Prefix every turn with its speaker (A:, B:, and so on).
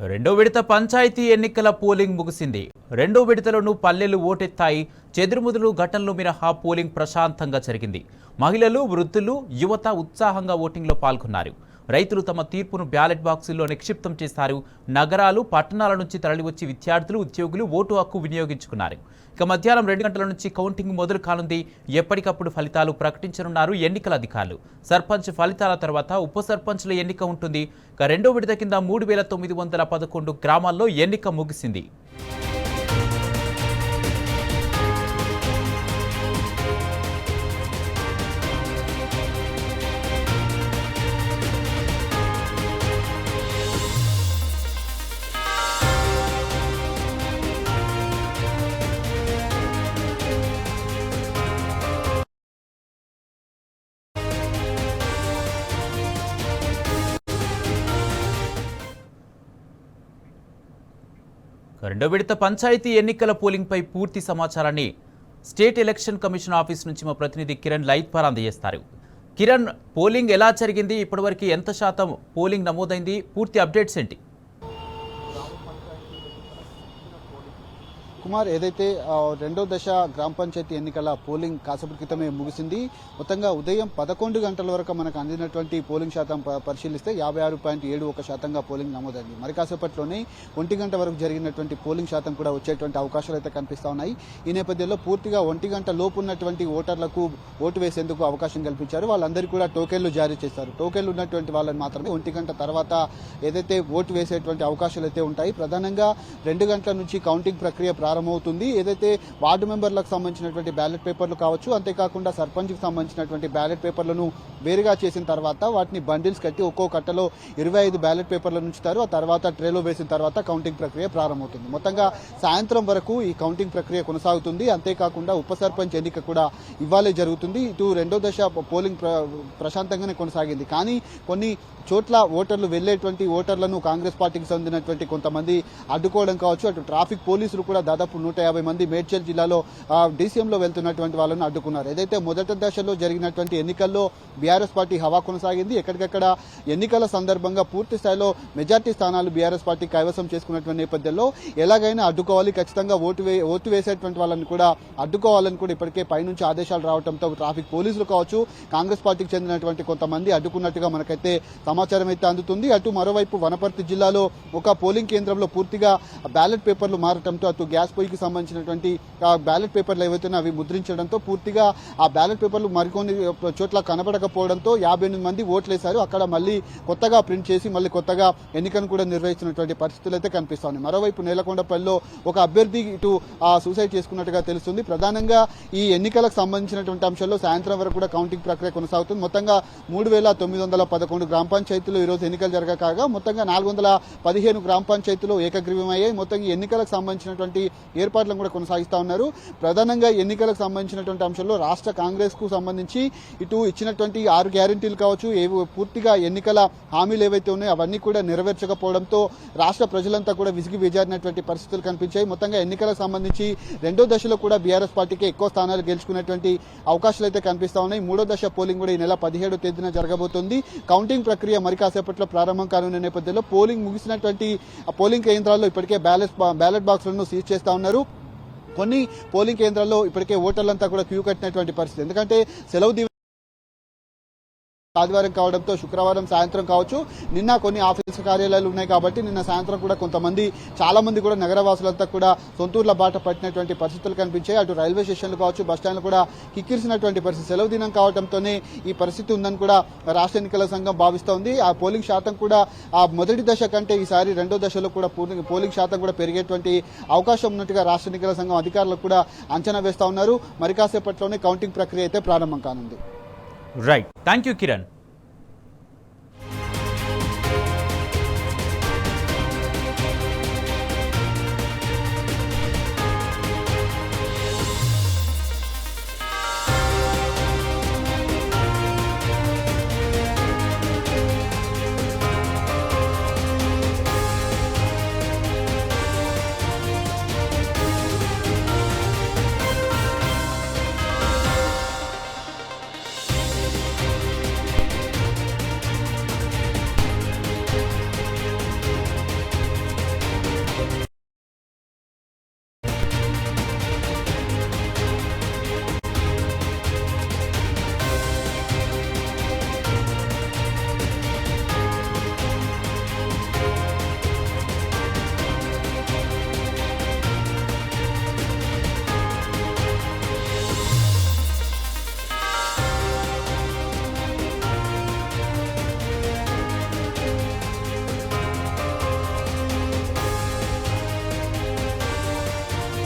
A: రెండో విడత పంచాయతీ ఎన్నికల పోలింగ్ ముగిసింది. రెండో విడతలోనూ పల్లెలు ఓటెత్తాయి. చెదురుముదురు ఘటనలు మినహా పోలింగ్ ప్రశాంతంగా జరిగింది. మహిళలు, వృద్ధులు, యువత ఉత్సాహంగా ఓటింగ్లో పాల్గొన్నారు. రైతులు తమ తీర్పును బ్యాలెట్ బాక్సుల్లో నిక్షిప్తం చేశారు. నగరాలు, పట్టణాల నుంచి తరలివచ్చి విద్యార్థులు, ఉద్యోగులు ఓటు హక్కు వినియోగించుకున్నారు. ఇక మధ్యాహ్నం 2 గంటల నుంచి కౌంటింగ్ మొదలు కానుంది. ఎప్పటికప్పుడు ఫలితాలు ప్రకటించనున్నారు ఎన్నికల అధికారులు. సర్పంచ్ ఫలితాల తర్వాత ఉప సర్పంచ్ల ఎన్నిక ఉంటుంది. ఇక రెండో విడత కింద 3911 గ్రామాల్లో ఎన్నిక ముగిసింది. రెండో విడత పంచాయతీ ఎన్నికల పోలింగ్పై పూర్తి సమాచారాన్ని స్టేట్ ఎలక్షన్ కమిషన్ ఆఫీస్ నుంచి మా ప్రతినిధి కిరణ్ లైవ్ ద్వారా అందజేస్తారు. కిరణ్, పోలింగ్ ఎలా జరిగింది? ఇప్పటివరకు ఎంత శాతం పోలింగ్ నమోదైంది? పూర్తి అప్డేట్స్ ఏంటి?
B: కుమార్, ఏదైతే రెండో దశ గ్రామ పంచాయతీ ఎన్నికల పోలింగ్ కాసేపటి క్రితమే ముగిసింది. మొత్తంగా ఉదయం 11 గంటల వరకు మనకు అందినటువంటి పోలింగ్ శాతం పరిశీలిస్తే 56.71% పోలింగ్ నమోదైంది. మరి కాసేపట్లోనే 1 గంట వరకు జరిగినటువంటి పోలింగ్ శాతం కూడా వచ్చేటువంటి అవకాశాలు అయితే కనిపిస్తా ఉన్నాయి. ఈ నేపథ్యంలో పూర్తిగా 1 గంట లోపు ఉన్నటువంటి ఓటర్లకు ఓటు వేసేందుకు అవకాశం కల్పించారు. వాళ్ళందరికీ కూడా టోకెన్లు జారీ చేశారు. టోకెన్లు ఉన్నటువంటి వాళ్ళని మాత్రమే 1 గంట తర్వాత ఏదైతే ఓటు వేసేటువంటి అవకాశాలు అయితే ఉంటాయి. ప్రధానంగా 2 గంటల నుంచి కౌంటింగ్ ప్రక్రియ ప్రారంభమవుతుంది. ఏదైతే వార్డు మెంబర్లకు సంబంధించినటువంటి బ్యాలెట్ పేపర్లు కావచ్చు, అంతేకాకుండా సర్పంచ్కి సంబంధించినటువంటి బ్యాలెట్ పేపర్లను వేరుగా చేసిన తర్వాత వాటిని బండిల్స్ కట్టి ఒక్కో కట్టలో 25 బ్యాలెట్ పేపర్లను ఉంచుతారు. ఆ తర్వాత ట్రేలో వేసిన తర్వాత కౌంటింగ్ ప్రక్రియ ప్రారంభమవుతుంది. మొత్తంగా సాయంత్రం వరకు ఈ కౌంటింగ్ ప్రక్రియ కొనసాగుతుంది. అంతేకాకుండా ఉప సర్పంచ్ ఎన్నిక కూడా ఇవ్వాలే జరుగుతుంది. ఇటు రెండో దశ పోలింగ్ ప్రశాంతంగానే కొనసాగింది. కానీ కొన్ని చోట్ల ఓటర్లు వెళ్లేటువంటి ఓటర్లను కాంగ్రెస్ పార్టీకి చెందినటువంటి కొంతమంది అడ్డుకోవడం కావచ్చు, అటు ట్రాఫిక్ పోలీసులు కూడా దాదాపు 150 మంది మేడ్చల్ జిల్లాలో డీసీఎంలో వెళ్తున్నటువంటి వాళ్ళను అడ్డుకున్నారు. ఏదైతే మొదటి దశలో జరిగినటువంటి ఎన్నికల్లో బీఆర్ఎస్ పార్టీ హవా కొనసాగింది. ఎక్కడికక్కడ ఎన్నికల సందర్భంగా పూర్తి స్థాయిలో మెజార్టీ స్థానాలు బీఆర్ఎస్ పార్టీ కైవసం చేసుకున్నటువంటి నేపథ్యంలో ఎలాగైనా అడ్డుకోవాలి, ఖచ్చితంగా ఓటు వేసేటువంటి వాళ్ళని కూడా అడ్డుకోవాలని కూడా ఇప్పటికే పైనుంచి ఆదేశాలు రావడంతో ట్రాఫిక్ పోలీసులు కావచ్చు, కాంగ్రెస్ పార్టీకి చెందినటువంటి కొంతమంది అడ్డుకున్నట్టుగా మనకైతే సమాచారం అయితే అందుతుంది. అటు మరోవైపు వనపర్తి జిల్లాలో ఒక పోలింగ్ కేంద్రంలో పూర్తిగా బ్యాలెట్ పేపర్లు మారటంతో అటు గ్యాస్ పొయ్యికి సంబంధించినటువంటి బ్యాలెట్ పేపర్లు ఏవైతే అవి ముద్రించడంతో పూర్తిగా ఆ బ్యాలెట్ పేపర్లు మరికొన్ని చోట్ల కనబడకపోవడంతో 58 మంది ఓట్లేశారు. అక్కడ మళ్ళీ కొత్తగా ప్రింట్ చేసి మళ్ళీ కొత్తగా ఎన్నికను కూడా నిర్వహిస్తున్నటువంటి పరిస్థితులు అయితే కనిపిస్తాయి. మరోవైపు నేలకొండపల్లిలో ఒక అభ్యర్థి ఇటు సూసైడ్ చేసుకున్నట్టుగా తెలుస్తుంది. ప్రధానంగా ఈ ఎన్నికలకు సంబంధించినటువంటి అంశాల్లో సాయంత్రం వరకు కూడా కౌంటింగ్ ప్రక్రియ కొనసాగుతుంది. మొత్తంగా 3911 గ్రామ పంచాయతీలు ఈరోజు ఎన్నికలు జరగకాగా మొత్తంగా 415 గ్రామ పంచాయతీలు ఏకగ్రీవమయ్యాయి. మొత్తం ఈ ఎన్నికలకు సంబంధించినటువంటి ఏర్పాట్లను కూడా కొనసాగిస్తా ఉన్నారు. ప్రధానంగా ఎన్నికలకు సంబంధించినటువంటి అంశంలో రాష్ట్ర కాంగ్రెస్ కు సంబంధించి ఇటు ఇచ్చినటువంటి 6 గ్యారెంటీలు కావచ్చు, పూర్తిగా ఎన్నికల హామీలు ఏవైతే ఉన్నాయో అవన్నీ కూడా నెరవేర్చకపోవడంతో రాష్ట్ర ప్రజలంతా కూడా విసిగి వేజారినటువంటి పరిస్థితులు కనిపించాయి. మొత్తంగా ఎన్నికలకు సంబంధించి రెండో దశలో కూడా బీఆర్ఎస్ పార్టీకి ఎక్కువ స్థానాలు గెలుచుకున్నటువంటి అవకాశాలు అయితే కనిపిస్తా ఉన్నాయి. మూడో దశ పోలింగ్ కూడా ఈ నెల 17వ తేదీన జరగబోతోంది. కౌంటింగ్ ప్రక్రియ మరి కాసేపట్లో ప్రారంభం కానున్న నేపథ్యంలో పోలింగ్ ముగిసినటువంటి పోలింగ్ కేంద్రాల్లో ఇప్పటికే బ్యాలెట్ బాక్సులను సీజ్ చేస్తా ఉన్నారు. కొన్ని పోలింగ్ కేంద్రాల్లో ఇప్పటికే ఓటర్లంతా కూడా క్యూ కట్టినటువంటి పరిస్థితి. ఎందుకంటే సెలవు ఆదివారం కావడంతో శుక్రవారం సాయంత్రం కావచ్చు, నిన్న కొన్ని ఆఫీసు కార్యాలయాలు ఉన్నాయి కాబట్టి నిన్న సాయంత్రం కూడా చాలా మంది కూడా నగరవాసులంతా కూడా సొంతూర్ల బాట పట్టినటువంటి పరిస్థితులు కనిపించాయి. అటు రైల్వే స్టేషన్లు కావచ్చు, బస్టాండ్లు కూడా కిక్కిరిసినటువంటి పరిస్థితి. సెలవు దినం కావడంతోనే ఈ పరిస్థితి ఉందని కూడా రాష్ట్ర ఎన్నికల సంఘం భావిస్తోంది. ఆ పోలింగ్ శాతం కూడా ఆ మొదటి దశ కంటే ఈసారి రెండో దశలో కూడా పోలింగ్ శాతం కూడా పెరిగేటువంటి అవకాశం ఉన్నట్టుగా రాష్ట్ర ఎన్నికల సంఘం అధికారులకు కూడా అంచనా వేస్తా ఉన్నారు. మరి కాసేపట్లోనే కౌంటింగ్ ప్రక్రియ అయితే ప్రారంభం కానుంది.
A: Right, thank you Kiran.